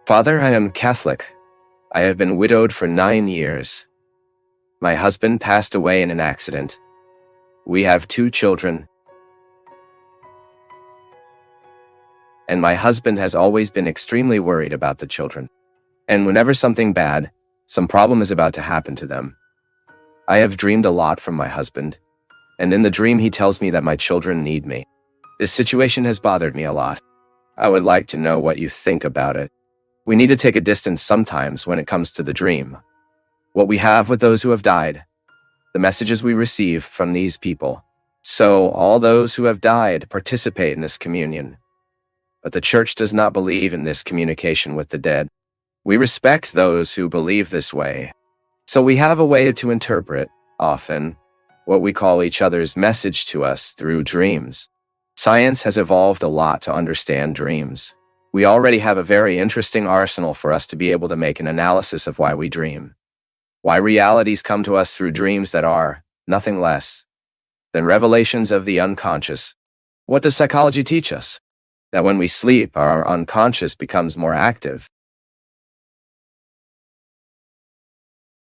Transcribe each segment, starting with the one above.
Father, I am Catholic. I have been widowed for 9 years. My husband passed away in an accident. We have 2 children. And my husband has always been extremely worried about the children. And whenever something bad, some problem is about to happen to them, I have dreamed a lot from my husband. And in the dream he tells me that my children need me. This situation has bothered me a lot. I would like to know what you think about it. We need to take a distance sometimes when it comes to the dream. What we have with those who have died, the messages we receive from these people. So all those who have died participate in this communion. But the Church does not believe in this communication with the dead. We respect those who believe this way. So we have a way to interpret, often, what we call each other's message to us through dreams. Science has evolved a lot to understand dreams. We already have a very interesting arsenal for us to be able to make an analysis of why we dream. Why realities come to us through dreams that are nothing less than revelations of the unconscious. What does psychology teach us? That when we sleep, our unconscious becomes more active.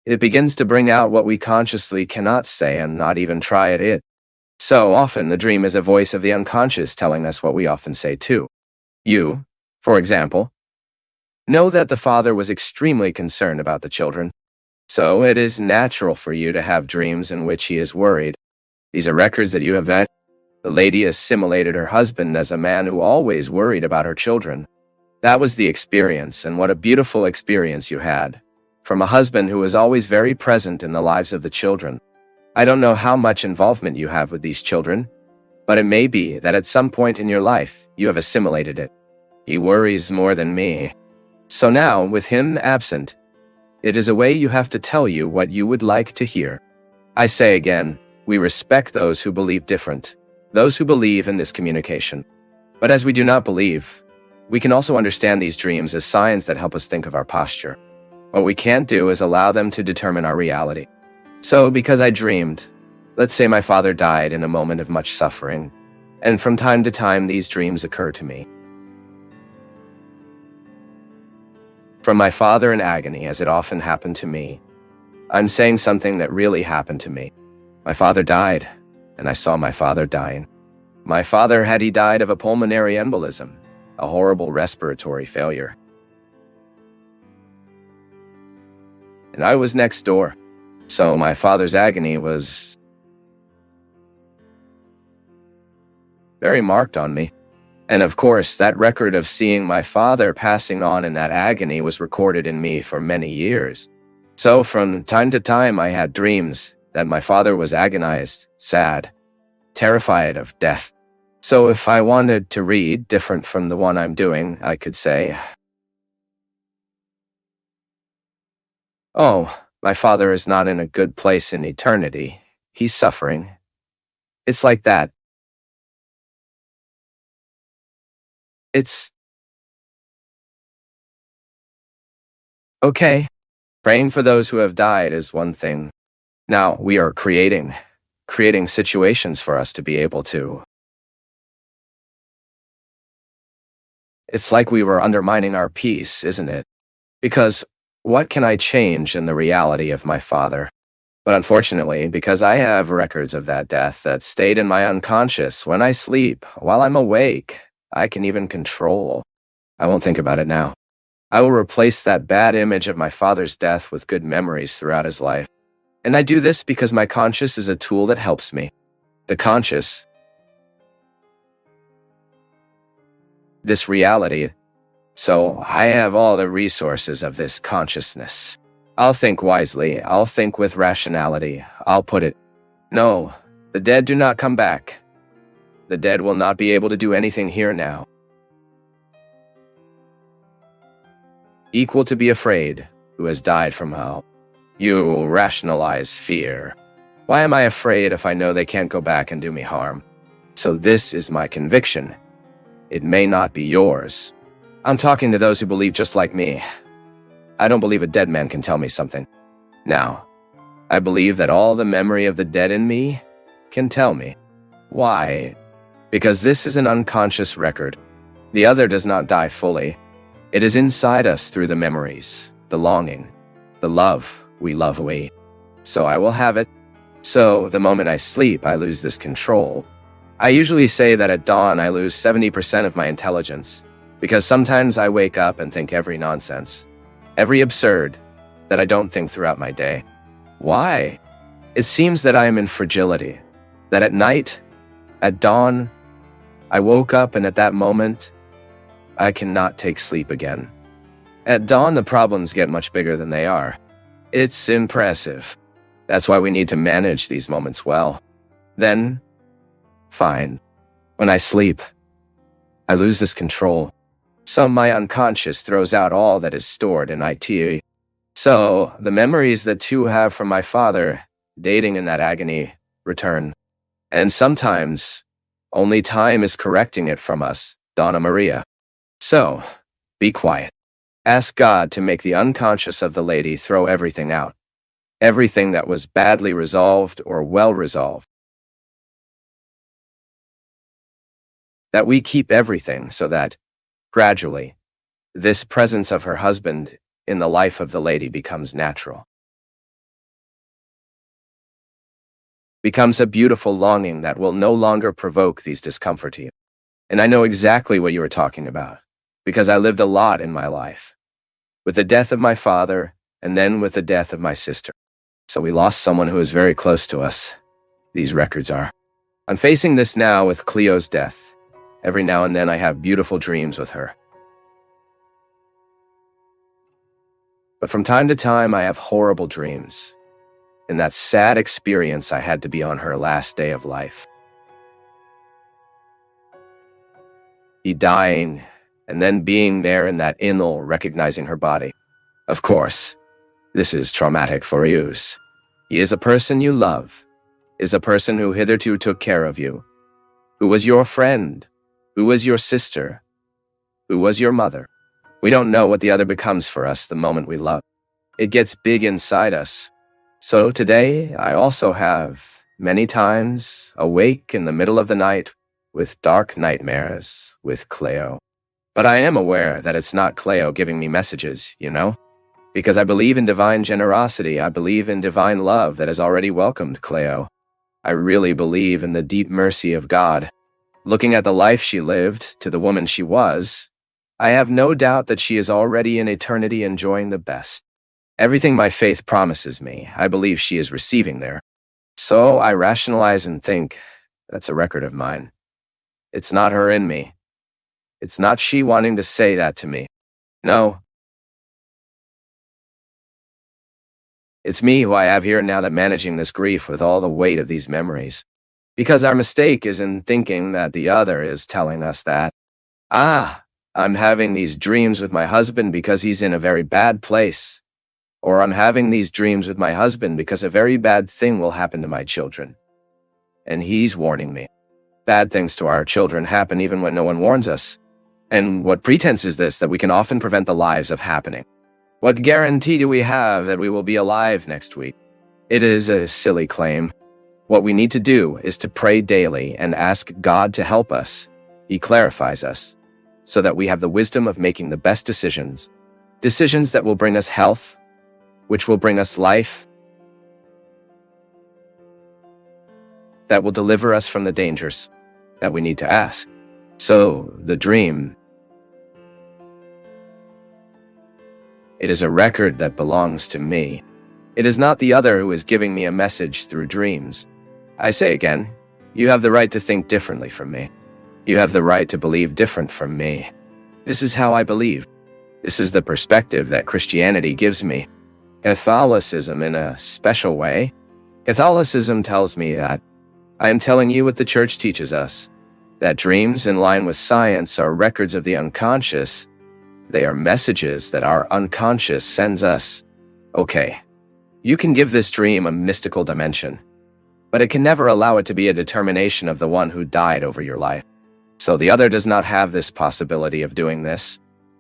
It begins to bring out what we consciously cannot say and not even try at it. So often the dream is a voice of the unconscious telling us what we often say too. You, for example, know that the father was extremely concerned about the children. So it is natural for you to have dreams in which he is worried. These are records that you have had. The lady assimilated her husband as a man who always worried about her children. That was the experience, and what a beautiful experience you had. From a husband who was always very present in the lives of the children. I don't know how much involvement you have with these children, but it may be that at some point in your life, you have assimilated it. He worries more than me. So now, with him absent, it is a way you have to tell you what you would like to hear. I say again, we respect those who believe different, those who believe in this communication. But as we do not believe, we can also understand these dreams as signs that help us think of our posture. What we can't do is allow them to determine our reality. So, because I dreamed, let's say my father died in a moment of much suffering, and from time to time these dreams occur to me. From my father in agony, as it often happened to me, I'm saying something that really happened to me. My father died, and I saw my father dying. My father had he died of a pulmonary embolism, a horrible respiratory failure. And I was next door, so my father's agony was very marked on me. And of course, that record of seeing my father passing on in that agony was recorded in me for many years. So from time to time, I had dreams that my father was agonized, sad, terrified of death. So if I wanted to read different from the one I'm doing, I could say, "Oh, my father is not in a good place in eternity. He's suffering." It's like that. It's okay. Praying for those who have died is one thing. Now we are creating situations for us to be able to. It's like we were undermining our peace, isn't it? Because what can I change in the reality of my father? But unfortunately, because I have records of that death that stayed in my unconscious when I sleep, while I'm awake, I can even control. I won't think about it now. I will replace that bad image of my father's death with good memories throughout his life. And I do this because my conscious is a tool that helps me. The conscious. This reality. So I have all the resources of this consciousness. I'll think wisely. I'll think with rationality. I'll put it. No, the dead do not come back. The dead will not be able to do anything here now. Equal to be afraid, who has died from hell. You rationalize fear. Why am I afraid if I know they can't go back and do me harm? So this is my conviction. It may not be yours. I'm talking to those who believe just like me. I don't believe a dead man can tell me something. Now, I believe that all the memory of the dead in me can tell me. Why? Because this is an unconscious record. The other does not die fully. It is inside us through the memories, the longing, the love we love away. So I will have it. So the moment I sleep, I lose this control. I usually say that at dawn I lose 70% of my intelligence, because sometimes I wake up and think every nonsense, every absurd, that I don't think throughout my day. Why? It seems that I am in fragility, that at night, at dawn, I woke up and at that moment, I cannot take sleep again. At dawn, the problems get much bigger than they are. It's impressive. That's why we need to manage these moments well. Then, fine. When I sleep, I lose this control. So my unconscious throws out all that is stored in IT. So the memories that you have from my father, dating in that agony, return. And sometimes, only time is correcting it from us, Donna Maria. So, be quiet. Ask God to make the unconscious of the lady throw everything out. Everything that was badly resolved or well resolved. That we keep everything so that, gradually, this presence of her husband in the life of the lady becomes natural. Becomes a beautiful longing that will no longer provoke these discomfort. And I know exactly what you were talking about, because I lived a lot in my life. With the death of my father, and then with the death of my sister. So we lost someone who is very close to us. These records are. I'm facing this now with Cleo's death. Every now and then I have beautiful dreams with her. But from time to time I have horrible dreams. In that sad experience I had to be on her last day of life. He dying, and then being there in that innel, recognizing her body. Of course, this is traumatic for you. He is a person you love, is a person who hitherto took care of you, who was your friend, who was your sister, who was your mother. We don't know what the other becomes for us the moment we love. It gets big inside us. So today, I also have, many times, awake in the middle of the night with dark nightmares with Cleo. But I am aware that it's not Cleo giving me messages, you know? Because I believe in divine generosity. I believe in divine love that has already welcomed Cleo. I really believe in the deep mercy of God. Looking at the life she lived, to the woman she was, I have no doubt that she is already in eternity enjoying the best. Everything my faith promises me, I believe she is receiving there. So I rationalize and think, that's a record of mine. It's not her in me. It's not she wanting to say that to me. No. It's me who I have here now that managing this grief with all the weight of these memories. Because our mistake is in thinking that the other is telling us that, I'm having these dreams with my husband because he's in a very bad place. Or I'm having these dreams with my husband because a very bad thing will happen to my children. And he's warning me. Bad things to our children happen even when no one warns us. And what pretense is this that we can often prevent the lives of happening? What guarantee do we have that we will be alive next week? It is a silly claim. What we need to do is to pray daily and ask God to help us. He clarifies us, so that we have the wisdom of making the best decisions. Decisions that will bring us health, which will bring us life, that will deliver us from the dangers that we need to ask. So, the dream. It is a record that belongs to me. It is not the other who is giving me a message through dreams. I say again, you have the right to think differently from me. You have the right to believe different from me. This is how I believe. This is the perspective that Christianity gives me. Catholicism in a special way. Catholicism tells me that I am telling you what the Church teaches us, that dreams in line with science are records of the unconscious. They are messages that our unconscious sends us. Okay, you can give this dream a mystical dimension, but it can never allow it to be a determination of the one who died over your life. So the other does not have this possibility of doing this.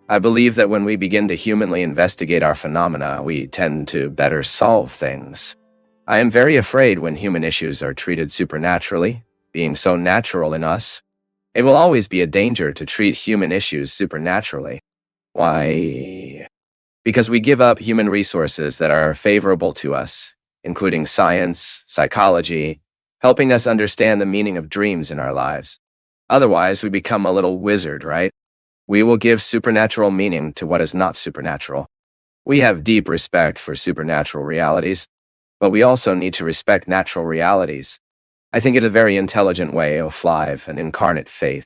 I believe that when we begin to humanly investigate our phenomena, we tend to better solve things. I am very afraid when human issues are treated supernaturally, being so natural in us. It will always be a danger to treat human issues supernaturally. Why? Because we give up human resources that are favorable to us, including science, psychology, helping us understand the meaning of dreams in our lives. Otherwise, we become a little wizard, right? We will give supernatural meaning to what is not supernatural. We have deep respect for supernatural realities, but we also need to respect natural realities. I think it's a very intelligent way of life and incarnate faith.